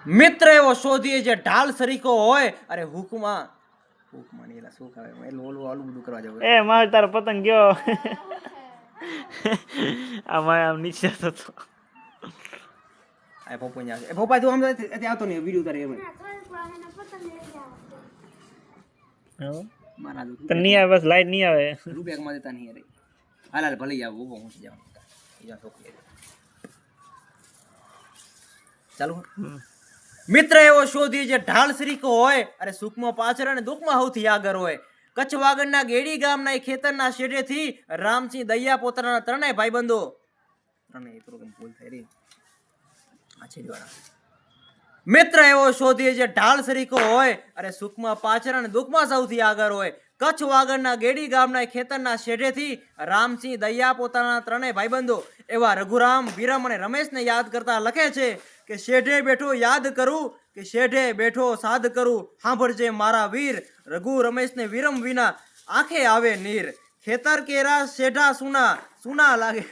મિત્ર એવો શોધીએ જે ઢાલ સરીકો હોય. અરે હુકમાં હુકમાં એલા શું કહેવાય એટલે ઓલું આલું બધું કરવા જવું. એ માર તારો પતંગ ગયો. આમાં આમ નીચે હતો. આ પપ્પા ન્યા એ પપ્પા તું આમ ત્યાં આવતો ને વિડિયો તારે એમ મારા તો નહીં આવે, બસ લાઈટ નહીં આવે. રૂપિયા માં દેતા નહીં રે. હાલ હાલ ભલે આવ ઊભો હું જાઉં. ઈજા છોકરી ચાલુ. મિત્ર એવો શોધી જે ઢાલ સરીકો હોય. અરે સુખમાં પાછળ અને દુઃખમાં સૌથી આગળ હોય. કચ્છ વાગડના ગેડી ગામના એ ખેતરના શેઢેથી રામસિંહ દયા પોતાના ત્રણેય ભાઈબંધો ત્રણેય પ્રોગ્રામ ભૂલ થઈ રહી આ છે દ્વારા. મિત્ર એવો શોધી જે ઢાલ સરીકો હોય. અરે સુખમાં પાછળ અને દુઃખમાં સૌથી આગળ હોય. કચ્છ વાગડના ગેડી ગામના ખેતરના શેઢેથી રામસિંહ દયા પોતાના ત્રણેય ભાઈબંધો એવા રઘુરામ, વિરમ અને રમેશને યાદ કરતા લખે છે કે શેઢે બેઠો યાદ કરું કે શેઢે બેઠો સાદ કરું. સાંભળજે મારા વીર, રઘુ રમેશને વિરમ વિના આંખે આવે નીર. ખેતર કેરા શેઢા સુના સુના લાગે.